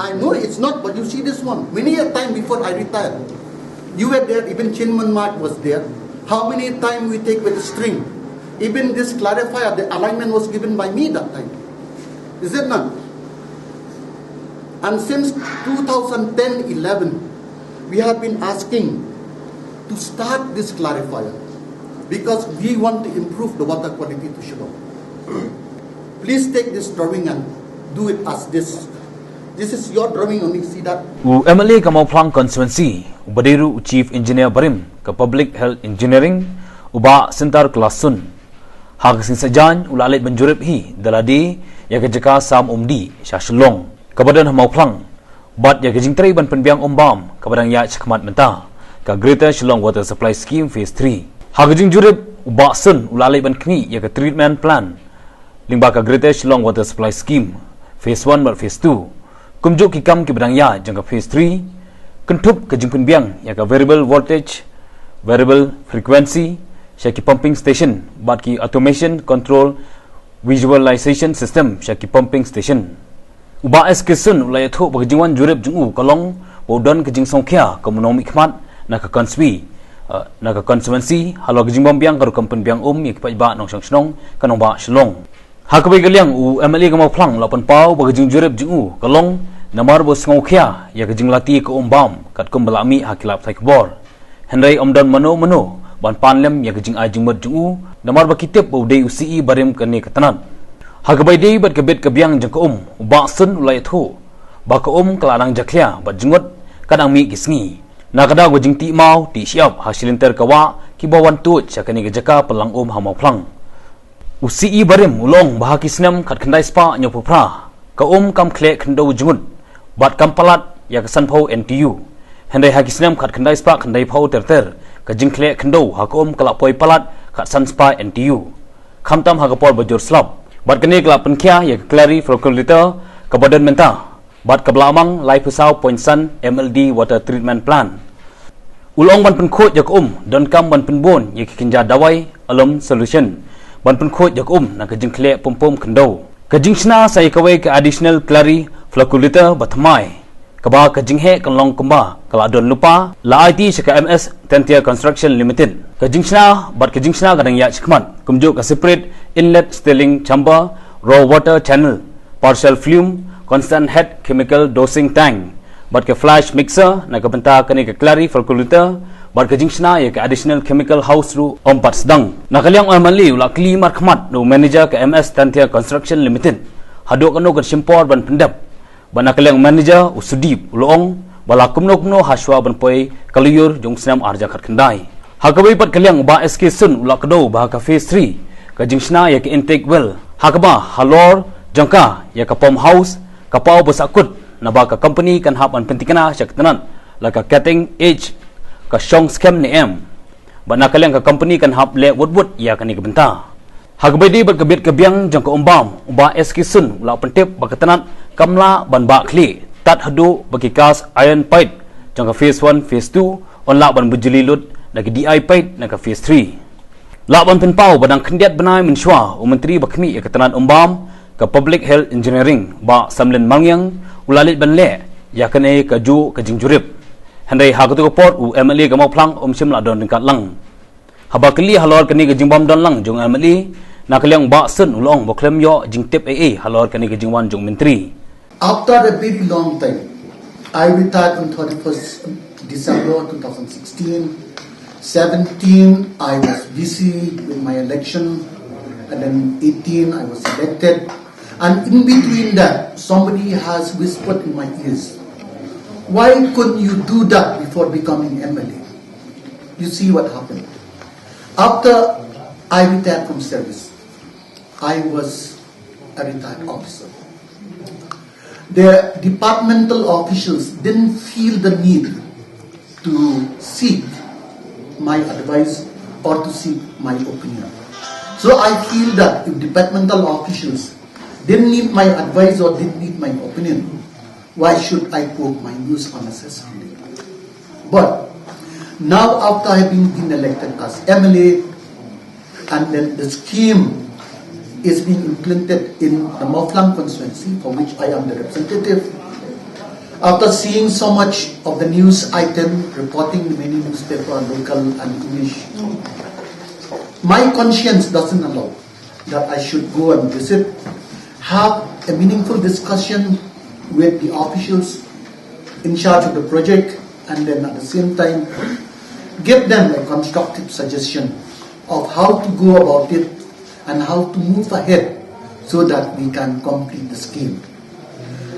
I know it's not, but you see this one. Many a time before I retired, you were there, even Chinman Mark was there. How many time we take with the string? Even this clarifier, the alignment was given by me that time. Is it not? And since 2010-11, we have been asking to start this clarifier because we want to improve the water quality to Shillong. Please take this drawing and do it as this. This is your drawing only, see that? MLA ka Mawphlang constituency, Badiru Chief Engineer Barim ka Public Health Engineering, uba Sentar Klasun. Hagasing sajan ulalit ban Jurip hi daladi ya kejaka sam umdi sya Shillong. Kabadan Mawphlang bat ya jingtrei ban penbiang ombam kabadang ya chakmat menta ka Greater Shillong Water Supply Scheme Phase 3. Hagajing Jurip uba sun ulalai ban kmi ya ka treatment plan lyngba ka Greater Shillong Water Supply Scheme Phase 1 bat Phase 2. Kumjuk kikam ki badang ya jangka Phase 3 kentup ka jing penbiang ya ka variable voltage, variable frequency sya ki pumping station bat ki automation control visualization system sya ki pumping station. Uba eskesun ulai thu bagjingwan Jurip jungu kalong bodon kejing songkya komunomi khmat na ka konswi na ka constituency halo kejing bombiang karu kampen biang yak pa nong snong kanong ba Shillong. Hakabai galiang u MLA ka Mawphlang lapan pau bagjing Jurip jungu kalong namar bo songkya ya kejing lati ko ombam kat kum belami hakilap thai kbor. Henry omdon mano ban panlem ya kejing ajing mot jungu namar ba kitip bo dei UCE barim kane katanat. Hagabai dei bat kabit kabiang jangka uba sun ulai thu ba ka keladang jaklia bat jengot kadang mi kisngi na kada go jing ti mau ti siap hasilinter kawa ki bawan tu chakani jaka pelang ha Mawphlang UCE barim ulong bah kisnam khat khandai spa nyopupra ka kam khle khndo jungut bat kampalat ya kesan phau NTU hendai hakisnam khat khandai spa khandai phau terter ka jing khle khndo ha ka kalapoi palat khat san spa NTU khamtam ha kapor bajur slap bat kene kelap penkia ya klari folklorita kabadan menta bat kablamang lai pusau poinsan MLD water treatment plan ulong ban penkhot jak don kam ban penbon ya kinja dawai alum solution ban penkhot jak na kajing khle pom khendo kajing sna sai kawai ka additional klari folklorita batmai kaba kajing he kalong kumba kaladon lupa la IT saka MS Tentia Construction Limited kajing sna kadang ya chikmat kumjo ka separate inlet stilling chamber raw water channel partial fume constant head chemical dosing tank bat ke flash mixer na kabenta kani ka clary folklorita bat kajing sna ya ka additional chemical house ru ompat sedang na kaliang amali ula kli mar khmat do manager ka MS Tentia Construction Limited hadok kano ka simpor ban pendap bana kaliang manager usudip ulong bala kumno haswa pynpoi kaliyur jong senam arja khat khandai hakabai pat kaliang ba SK sun ula kdo ba ka Phase 3 ka jingsna ya ka intake well hakaba halor jangka ya ka pump house ka pau besakut na ba ka company kan hap an pentikana syaktanan la ka cutting edge ka shong scam ni bana kaliang ka company kan hap le wot ya kani ka benta hakabai di bat kabit kabiang jangka umbam ba SK sun ula pentip ba katanat kamla ban ba khli tat hadu bagi kas iron pipe jangka Phase 1 Phase 2 on la ban bujililut nagi DI pipe naka Phase 3 la ban penpau badang khendiat benai menshwa menteri bakmi ya katanan umbam ka Public Health Engineering ba samlen mangyang ulalit ban le ya kane ka ju ka jing Jurip handai ha ka port u MLA ka Mawphlang sim la don dekat lang haba kli halor kani ka jing bam don lang jong MLA na kaliang ba sun ulong boklem yo jing tip AA halor kani ka jing wan jong menteri. After a very long time, I retired on 31st December 2016. 17, I was busy with my election, and then 18, I was elected. And in between that, somebody has whispered in my ears, why couldn't you do that before becoming MLA? You see what happened. After I retired from service, I was a retired officer. The departmental officials didn't feel the need to seek my advice or to seek my opinion. So I feel that if departmental officials didn't need my advice or didn't need my opinion, why should I quote my news unnecessarily? But now after having been elected as MLA, and then the scheme is being implemented in the Mawphlang constituency, for which I am the representative, After seeing so much of the news item reporting in many newspaper, local and English, my conscience doesn't allow that I should go and visit, have a meaningful discussion with the officials in charge of the project, and then at the same time give them a constructive suggestion of how to go about it and how to move ahead so that we can complete the scheme.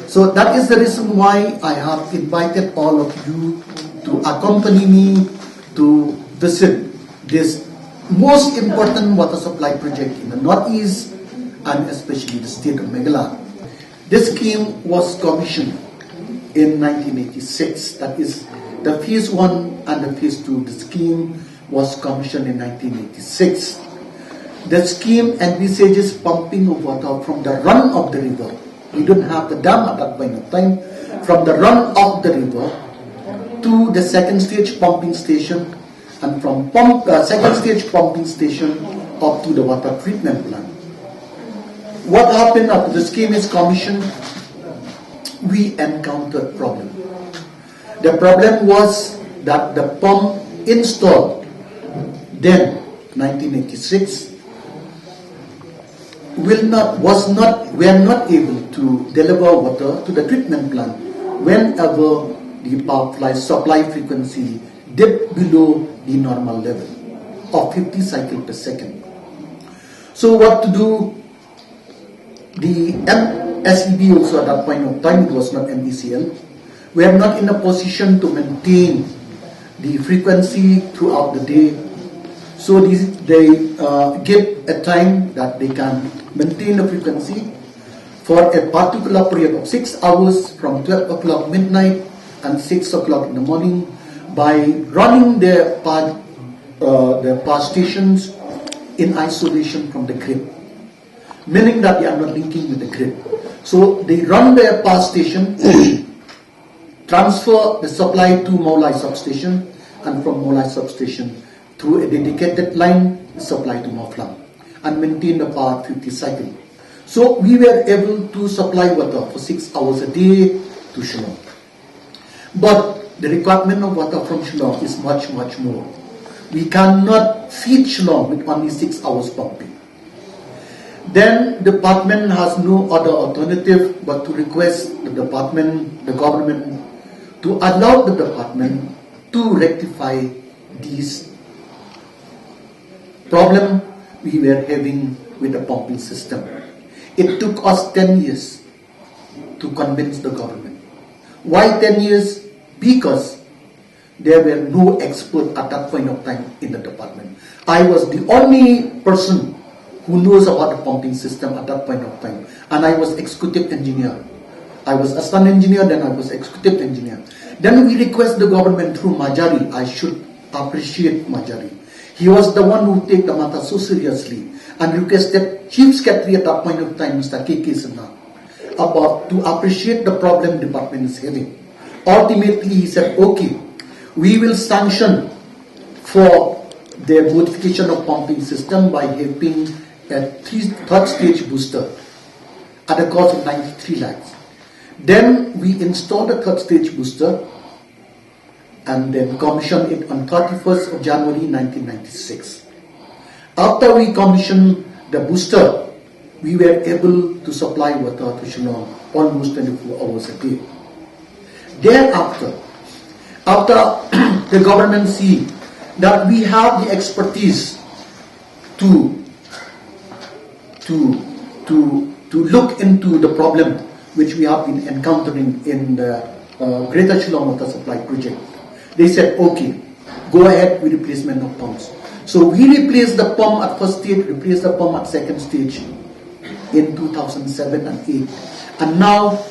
So that is the reason why I have invited all of you to accompany me to visit this most important water supply project in the Northeast and especially the state of Meghalaya. This scheme was commissioned in 1986. That is the phase 1 and the phase 2. The scheme was commissioned in 1986. The scheme envisages pumping of water from the run of the river. We don't have the dam at that point of time. From the run of the river to the second stage pumping station, and from second stage pumping station up to the water treatment plant. What happened after the scheme is commissioned? We encountered problem. The problem was that the pump installed then 1986 were not able to deliver water to the treatment plant whenever the Mawphlang supply frequency dipped below the normal level of 50 cycles per second. So what to do? The MSEB also at that point of time, it was not MECL, were not in a position to maintain the frequency throughout the day. So they give a time that they can maintain the frequency for a particular period of 6 hours from 12 o'clock midnight and 6 o'clock in the morning by running their power stations in isolation from the grid, meaning that they are not linking with the grid. So they run their power station, transfer the supply to Mawphlang substation, and from Mawphlang substation through a dedicated line supply to Mawphlang and maintain the power 50 cycle. So we were able to supply water for 6 hours a day to Shillong. But the requirement of water from Shillong is much, much more. We cannot feed Shillong with only 6 hours pumping. Then the department has no other alternative but to request the government to allow the department to rectify these problem we were having with the pumping system. It took us 10 years to convince the government. Why 10 years? Because there were no experts at that point of time in the department. I was the only person who knows about the pumping system at that point of time, and I was executive engineer. I was assistant engineer, then I was executive engineer. Then we request the government through Majari. I should appreciate Majari. He was the one who take the matter so seriously and requested Chief Secretary at that point of time, Mr. K.K. Sinha, about to appreciate the problem the department is having. Ultimately, he said, okay, we will sanction for the modification of pumping system by having a third stage booster at a cost of 93 lakhs. Then we installed the third stage booster and then commissioned it on 31st of January 1996. After we commissioned the booster, we were able to supply water to Shillong almost 24 hours a day. Thereafter, after the government see that we have the expertise to look into the problem which we have been encountering in the Greater Shillong Water Supply Project, they said, okay, go ahead with replacement of pumps. So we replaced the pump at first stage, replaced the pump at second stage in 2007 and 8. And now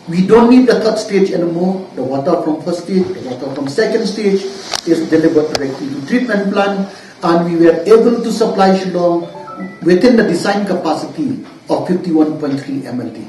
we don't need the third stage anymore. The water from first stage, the water from second stage is delivered directly to treatment plant, and we were able to supply Shillong within the design capacity of 51.3 MLD.